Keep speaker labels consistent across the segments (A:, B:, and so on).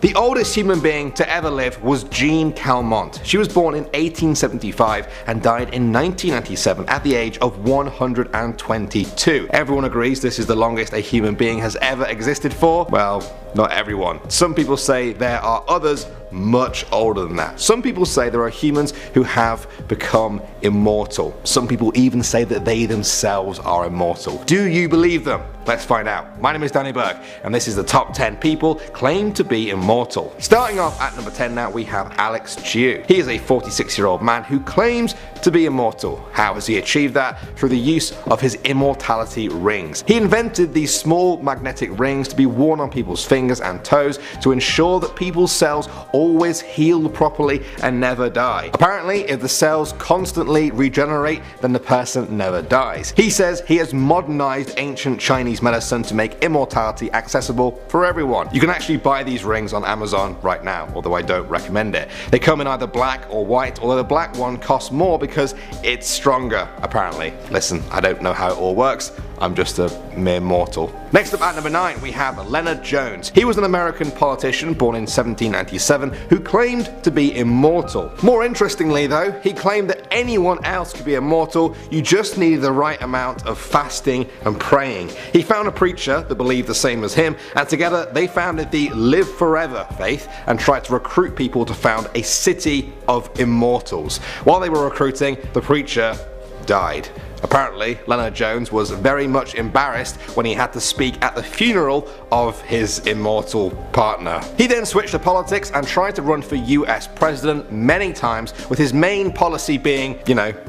A: The oldest human being to ever live was Jean Calment. She was born in 1875 and died in 1997 at the age of 122. Everyone agrees this is the longest a human being has ever existed for? Well, not everyone. Some people say there are others much older than that. Some people say there are humans who have become immortal. Some people even say that they themselves are immortal. Do you believe them? Let's find out. My name is Danny Burke, and this is the top 10 people claimed to be immortal. Starting off at number 10 now, we have Alex Chiu. He is a 46-year-old man who claims to be immortal. How has he achieved that? Through the use of his immortality rings. He invented these small magnetic rings to be worn on people's fingers and toes to ensure that people's cells always heal properly and never die. Apparently, if the cells constantly regenerate, then the person never dies. He says he has modernized ancient Chinese medicine to make immortality accessible for everyone. You can actually buy these rings on Amazon right now, although I don't recommend it. They come in either black or white, although the black one costs more because it's stronger, apparently. Listen, I don't know how it all works. I'm just a mere mortal. Next up at number 9, we have Leonard Jones. He was an American politician born in 1797 who claimed to be immortal. More interestingly though, he claimed that anyone else could be immortal, you just needed the right amount of fasting and praying. He found a preacher that believed the same as him, and together they founded the Live Forever faith and tried to recruit people to found a city of immortals. While they were recruiting, the preacher died. Apparently, Leonard Jones was very much embarrassed when he had to speak at the funeral of his immortal partner. He then switched to politics and tried to run for US president many times, with his main policy being,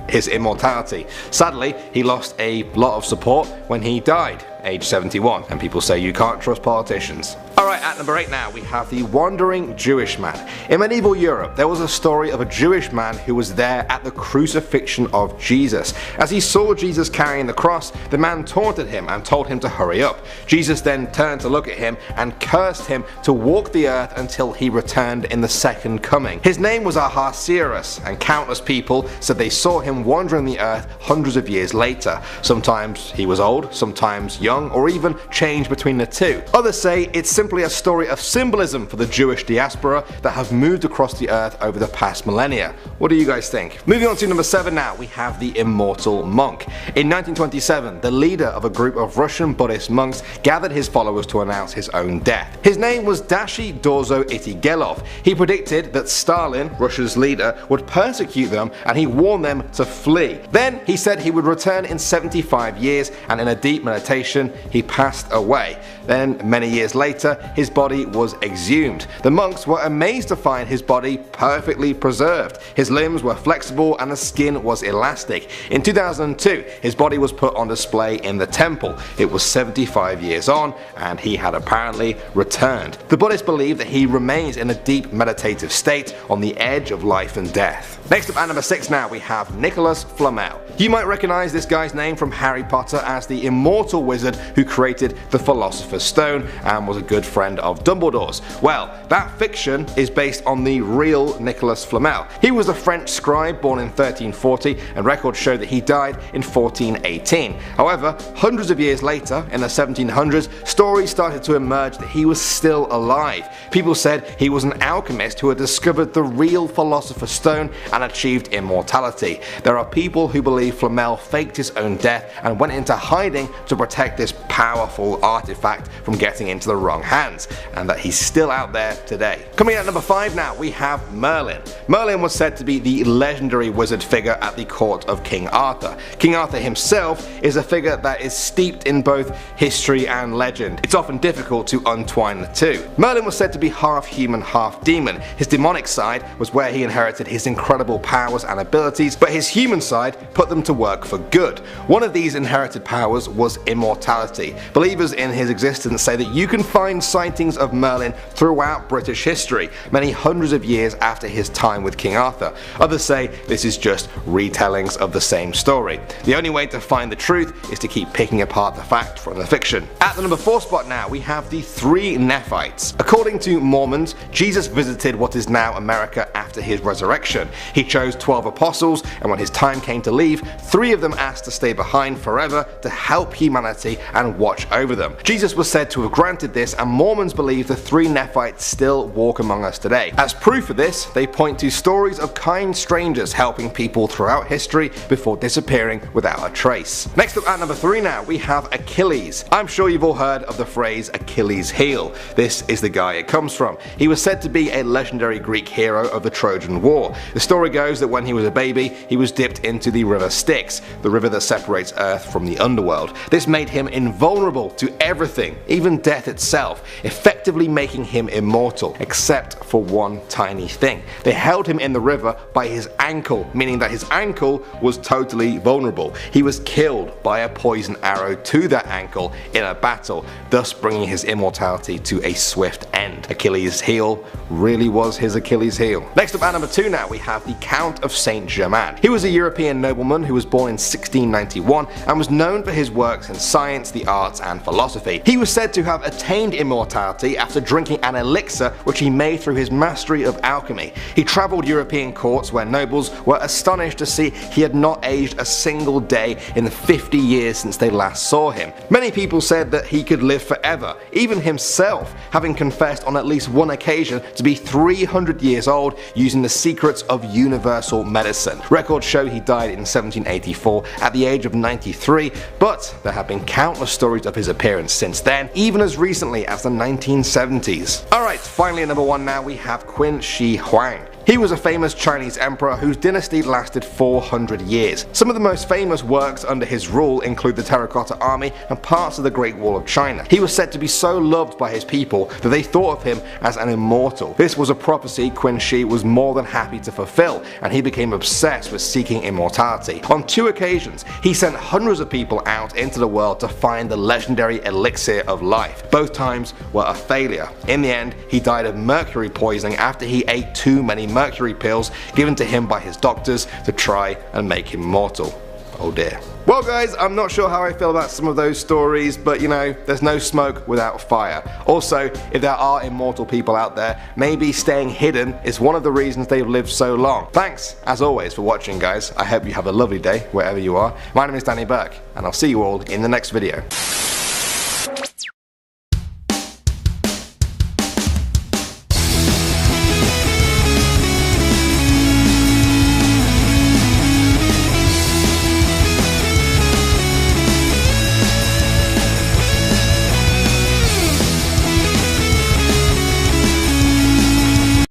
A: his immortality. Sadly, he lost a lot of support when he died, age 71, and people say you can't trust politicians. Alright, at number 8 now, we have the Wandering Jewish Man. In medieval Europe, there was a story of a Jewish man who was there at the crucifixion of Jesus. As he saw Jesus carrying the cross, the man taunted him and told him to hurry up. Jesus then turned to look at him and cursed him to walk the earth until he returned in the second coming. His name was Ahasuerus, and countless people said they saw him wandering the earth hundreds of years later. Sometimes he was old, sometimes young, or even changed between the two. Others say it's simply a story of symbolism for the Jewish diaspora that have moved across the earth over the past millennia. What do you guys think? Moving on to number 7 now, we have the Immortal Monk. In 1927, the leader of a group of Russian Buddhist monks gathered his followers to announce his own death. His name was Dashi Dorzo Itigelov. He predicted that Stalin, Russia's leader, would persecute them, and he warned them to flee. Then he said he would return in 75 years, and in a deep meditation he passed away. Then many years later, his body was exhumed. The monks were amazed to find his body perfectly preserved. His limbs were flexible and the skin was elastic. In 2002, his body was put on display in the temple. It was 75 years on, and he had apparently returned. The Buddhists believe that he remains in a deep meditative state on the edge of life and death. Next up at number 6 now, we have Nicholas Flamel. You might recognize this guy's name from Harry Potter as the immortal wizard who created the Philosopher's Stone and was a good friend of Dumbledore's. Well, that fiction is based on the real Nicholas Flamel. He was a French scribe born in 1340, and records show that he died in 1418. However, hundreds of years later, in the 1700s, stories started to emerge that he was still alive. People said he was an alchemist who had discovered the real Philosopher's Stone and achieved immortality. There are people who believe Flamel faked his own death and went into hiding to protect this powerful artifact from getting into the wrong hands, and that he's still out there today. Coming in at number 5 now, we have Merlin. Merlin was said to be the legendary wizard figure at the court of King Arthur. King Arthur himself is a figure that is steeped in both history and legend. It's often difficult to untwine the two. Merlin was said to be half human, half demon. His demonic side was where he inherited his incredible powers and abilities, but his human side put them to work for good. One of these inherited powers was immortality. Believers in his existence say that you can find sightings of Merlin throughout British history, many hundreds of years after his time with King Arthur. Others say this is just retellings of the same story. The only way to find the truth is to keep picking apart the fact from the fiction. At the number 4 spot now, we have the 3 Nephites. According to Mormons, Jesus visited what is now America after his resurrection. He chose 12 apostles, and when his time came to leave, 3 of them asked to stay behind forever to help humanity and watch over them. Jesus was said to have granted this, and Mormons believe the three Nephites still walk among us today. As proof of this, they point to stories of kind strangers helping people throughout history before disappearing without a trace. Next up at number 3 now, we have Achilles. I'm sure you've all heard of the phrase Achilles' heel. This is the guy it comes from. He was said to be a legendary Greek hero of the Trojan War. The story goes that when he was a baby, he was dipped into the river Styx, the river that separates Earth from the underworld. This made him invulnerable to everything, even death itself, effectively making him immortal, except for one tiny thing. They held him in the river by his ankle, meaning that his ankle was totally vulnerable. He was killed by a poison arrow to that ankle in a battle, thus bringing his immortality to a swift end. Achilles' heel really was his Achilles' heel. Next up at number 2 now, we have the Count of Saint Germain. He was a European nobleman who was born in 1691 and was known for his works in science, the arts and philosophy. He was said to have attained immortality after drinking an elixir which he made through his mastery of alchemy. He travelled European courts where nobles were astonished to see he had not aged a single day in the 50 years since they last saw him. Many people said that he could live forever, even himself having confessed on at least one occasion to be 300 years old using the secrets of universal medicine. Records show he died in 1784 at the age of 93, but there have been countless stories of his appearance since then, even as recently as the 1970s. Alright, finally at number 1 now, we have Qin Shi Huang. He was a famous Chinese emperor whose dynasty lasted 400 years. Some of the most famous works under his rule include the Terracotta Army and parts of the Great Wall of China. He was said to be so loved by his people that they thought of him as an immortal. This was a prophecy Qin Shi was more than happy to fulfill, and he became obsessed with seeking immortality. On 2 occasions, he sent hundreds of people out into the world to find the legendary elixir of life. Both times were a failure. In the end, he died of mercury poisoning after he ate too many mercury pills given to him by his doctors to try and make him mortal. Oh dear. Well guys, I'm not sure how I feel about some of those stories, but you know, there's no smoke without fire. Also, if there are immortal people out there, maybe staying hidden is one of the reasons they've lived so long. Thanks, as always, for watching guys. I hope you have a lovely day wherever you are. My name is Danny Burke, and I'll see you all in the next video.